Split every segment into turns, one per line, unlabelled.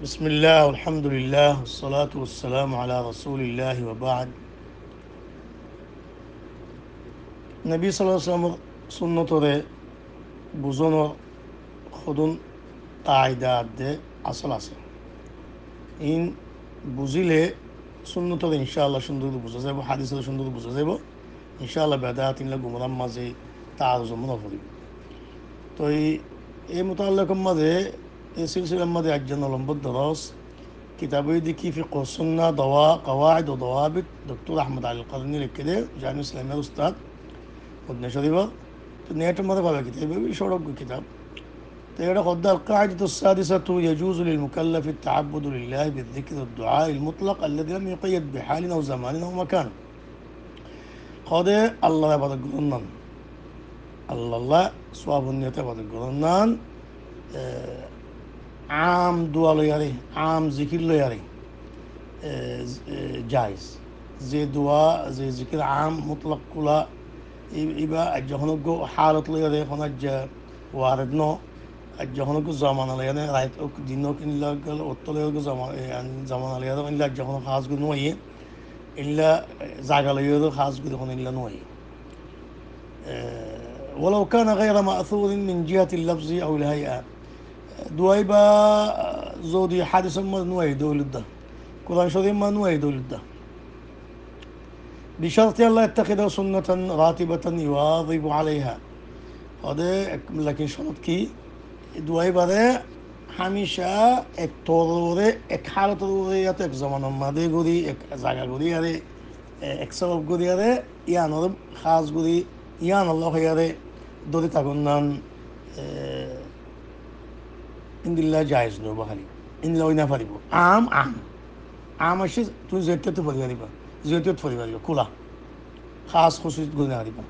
بسم الله والحمد لله والصلاة والسلام على رسول الله وبعد نبي صلى الله عليه وسلم سنة بوزون خدون قاعدة دي أصل أصل إن بوزيلة سنة إن شاء الله شندود بوزا زيبو حديثة شندود بوزا زيبو إن شاء الله بعدات إن لقو مرمزي تعرض منافرين এই মোতাল্লাকের মাঝে এই সিলসিলার মাঝে একজন অলম্বদ দরস কিতাবে দেখি ফিকহ সুন্নাহ দওয়া কওয়াইদ ও দওয়াবিত ডক্টর আহমদ আল কারনি লিখে দে জামি ইসলামের উস্তাদ মদিনা শরীফ তো নেটের মধ্যে পাবে কিতাব এই সড়ক কিতাব তো এটা قد القاعدة السادسة يجوز للمكلف التعبد لله بالذكر والدعاء المطلق الذي لم يقيد بحال أو زمان أو مكان قد الله يبارك لنا الله صواب يتبارك لنا عام دعاء لياري عام ذكر لياري جائز زي دعاء زي ذكر عام مطلق كلا يبقى الجهنوك حالة لياري خناج واردنا الجهنوك زمان لياري رايت اوك دينوك إلا قل أطلع زمان يعني زمان لياري إلا الجهنوك خاص قد نوعي إلا زعل لياري خاص قد هون إلا نوعي ولو كان غير مأثور من جهة اللفظ أو الهيئة دوائبا زودي حادث ما نوعي دول الده قرآن شريف ما نوعي دول الده بشرط الله يتخذ سنة راتبة يواظب عليها هذا لكن شرط كي دوائبا ده هميشه এক তরুরে এক হালত তরুরিয়াতে এক zaman মাদে গরি এক জায়গা গরি আরে এক সবব গরি আরে ইয়ান ওর খাস গরি ইয়ান আল্লাহ আরে দরি তাগুন্নান ইন্দিল্লা জায়েজ নো বাহারি ইন্দিল্লা ওই না পারিব আম আসে তুমি জেটতে পড়ি পারিবা জেটত পড়ি পারিবা খোলা খাস খুশিত গুণ পারিবা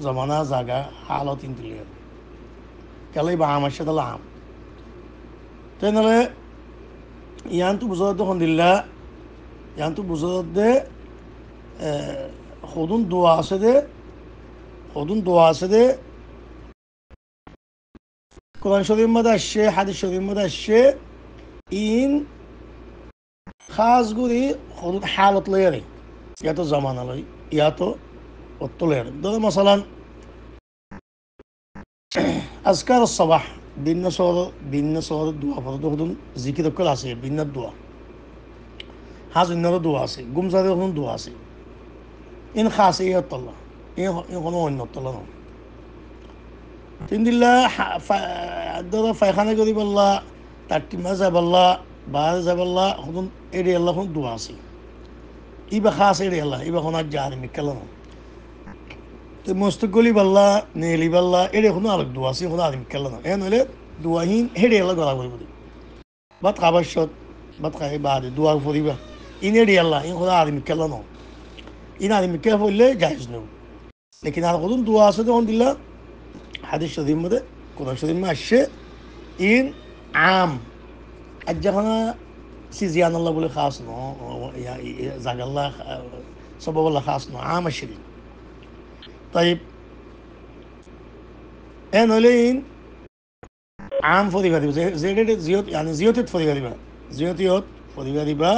জমানা জাগা হালত ইন্দিল্লা কেলাই বা আম আসে তাহলে আম তাই নাহলে ইয়ানতো বুঝাত দিল্লা ইয়ানতো বুঝাত দে সদুন দোয়া আছে দে কোরআন শরীফ মধ্যে আসছে হাদিস শরীফ মধ্যে আসছে ইন খাস গুরি হদুদ হালত লয়ারে ইয়াতো জামানা লই ইয়াতো অত্ত লয়ারে ধরো মাসালান আজকার সবাহ ভিন্ন শহর দোয়া ফরদ হদুন জিকির কল আছে ভিন্ন দোয়া হাজ ভিন্ন দোয়া আছে গুমজারে হদুন দোয়া আছে ইন খাস ইয়াত্তাল্লাহ ইন কোনো অন্য তল্লা নয় তিন দিল্লা ধরো পায়খানা করি বললা তার টিমা যাবাল্লা বাহারে যাবাল্লা হদুন এড়ে আল্লাহ হন দোয়া আছে ইবা খাস এড়ে আল্লাহ ইবা হনার জাহারি মিকাল্লা না তো মস্তকলি বাল্লা নেলি বাল্লা এড়ে হনো আলোক দোয়া আছে হনো আলিম মিকাল্লা না এ নইলে দোয়াহীন হেড়ে আল্লাহ গলা করি বলি বাত খাবার সত বাত খাই বাহারে দোয়া ফুরিবা ইন এড়ে আল্লাহ ইন হনো আলিম মিকাল্লা না ইন আলিম মিকাল হইলে জাহেজ নেব লেকিন আর হদুন দোয়া আছে তখন দিল্লা হাদিস শরীফ মধ্যে কোরআন শরীফ মধ্যে আসছে ইন আম আর যখন সিজিয়ান আল্লাহ বলে খাস ন জাগাল্লাহ সবাল্লাহ খাস ন আম আসছে তাই এ নইলে ইন আম ফরিবা দিব জিয়ত মানে জিয়তিত ফরিবা দিবা জিয়তিয়ত ফরিবা দিবা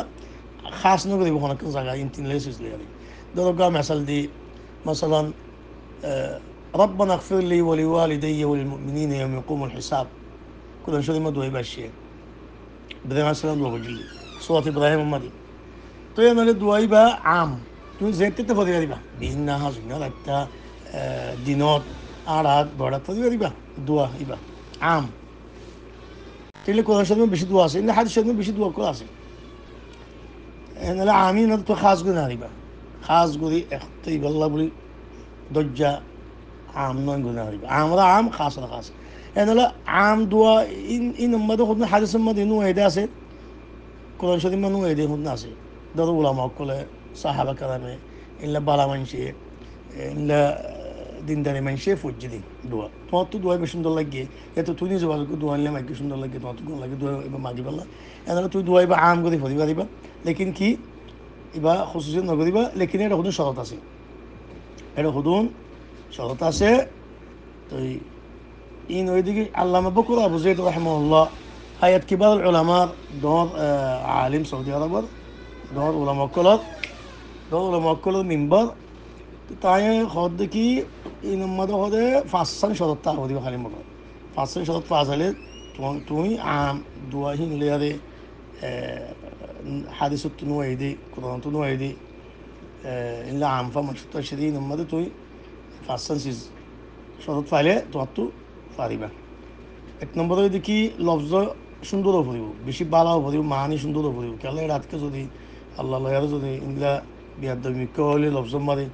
খাস নকরিব কোনো জায়গা ইন তিন লেস হইলে ধরো গা মেসাল দি মাসালান ربنا اغفر لي ولوالدي وللمؤمنين يوم يقوم الحساب كل شيء ما دوي باشي بدنا مثلا دو بجلي صوت ابراهيم مدي تو انا الدواي با عام تو زيت تفضي ديبا بينها زينا لتا دينوت আরাত বড় তদি দিবা দোয়া ইবা আম তাহলে কোরআন শরীফে বেশি দোয়া আছে না হাদিস শরীফে বেশি দোয়া করা আছে এনালা আমিন তো খাস গুণ আরিবা খাস গুরি একটাই বল্লা বলি দজ্জা عام نون قلنا غريبة عام را عام خاص را خاص يعني لا عام دوا إن ما ده خدنا حدث ما ده نو هيدا سه كلان شدي ما نو هيدا خدنا سه ده ولا ما كله صحابة كلامه إلا بالا من شيء إلا دين داري من شيء فوجدي دوا تو دوا بيشون دللا جي يا تو توني زوال كو دوا اللي ما يكشون دللا جي تو كون لقي دوا إبا ما جي بالله يعني لا تو دوا إبا عام قدي فدي غريبة لكن كي إبا خصوصي نغريبة لكن هذا خدون شرط سه هذا خدون শরত আছে তো ইন ওইদিকে আল্লামা বকুর আবু যায়েদ রাহিমাহুল্লাহ هيئة كبار العلماء دور عالم سعودي عربر دور علماء كلر دور علماء كلر منبر তাই হদ দেখি এই নম্বর হদে পাঁচশান শরৎ তা হদি খালি মতো পাঁচশান শরৎ পাঁচ হলে তুমি আম দুয়া হিনলিয়ারে হাদিসত তুনু আইদি কোরআন তুনু আইদি ইনলা আম ফা মাসুত সেদি নম্বর তুই পাঁচশান সিজ শরৎ পাইলে তোমার তো পারিবা এক নম্বরে দেখি লফজ সুন্দর পড়িব বেশি বালাও পড়িব মানি সুন্দর পড়িব কেলে রাতকে যদি আল্লাহ লয়ার যদি ইনলা বিয়াদ্দমিক হলে লফজ মারে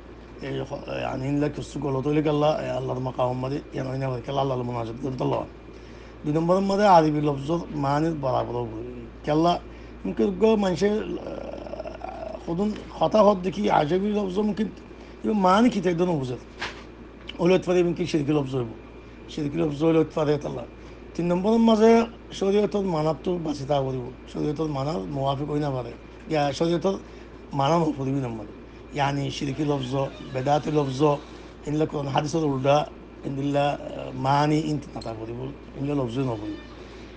ইনলা কিছু গলত হইলে কেল্লা আল্লাহর মাকাম মারে ইয়ান হইনা কেল্লা আল্লাহ মনাজাত করতে লওয়া দুই নম্বরের মধ্যে আরবি লফজ মানির বরাবর কেল্লা মুমকিন মানুষের সদন হতা হত দেখি আজবি লফজ মুমকিন মানি খিতে একদম বুঝে ওলত পারে মুমকিন শিরকি লফজ হইব শিরকি লফজ ওলত পারে তাল্লা তিন নম্বরের মাঝে শরীয়তর মানার তো বাঁচি তা করিব শরীয়তর মানার মোয়াফিক হই না পারে ইয়া শরীয়তর মানা নকরিব নম্বর ইয়ানি শিরকি লফজ বেদাতি লফজ ইনলা কোন হাদিসের উল্টা ইনদিল্লা মানি ইনতি নাতা করিব ইনলা লফজ নকরিব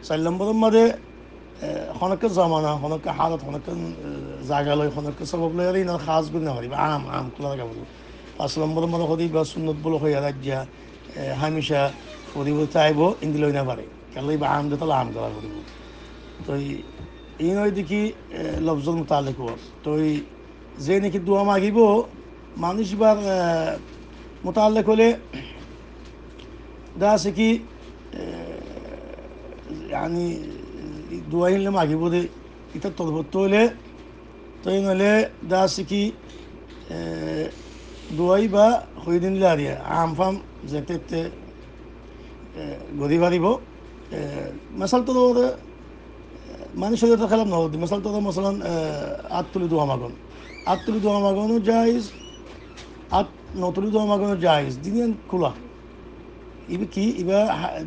চার নম্বরের মাঝে হনকে জমানা হনকে হালত হনকে জায়গা লয় হনকে সবব লয় ইনার খাস করে না পারিব আম খোলা রাখা পড়িব পাঁচ নম্বরের মাঝে হদি বা সুন্নত বলে হইয়া রাজ্যা হামিশা করিব চাইব ইন্দিল না পারে কেন বা আম দিতে আম করা করিব তো এই নয় দেখি লফজল মোতালেক তো যে নাকি দোয়া মাগিব মানুষ এবার মোতালেক হলে দেখা আছে কি আমি দোয়া হিনলে মাগিব দে এটা তদবত্ত হলে তো নইলে দেখা আছে কি দোয়াই বা হয়ে দিনলে আর আম ফাম যেতে গদি পারিব মেসাল তো মানুষের তো খেলাম নহদি মেসাল তো মশলান আত তুলি দোয়া মাগন আত তুলি দোয়া মাগনও জায়জ আত নতুলি দোয়া মাগনও জায়জ দিন খোলা ইবি কি ইবা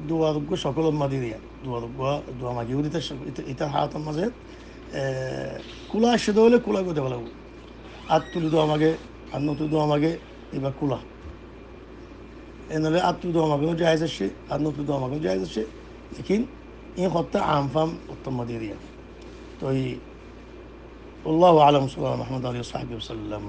দোয়ারোগ্য সকল মাদি দিয়া দোয়ারোগ্য দোয়া মাগিও দিতে ইতার হাতের মাঝে খোলা আসে হলে খোলা করে দেওয়া লাগবে আত তুলি দোয়া মাগে আর নতুন দোয়া মাগে এবার খোলা এনালে আত্মু দোয়া মাগনও জায়জ আসে আর নতুন দোয়া মাগনও জায়জ আসে লেকিন این خطة عام فهم الطماديرية طيب والله أعلم صلى الله عليه وصحبه وسلم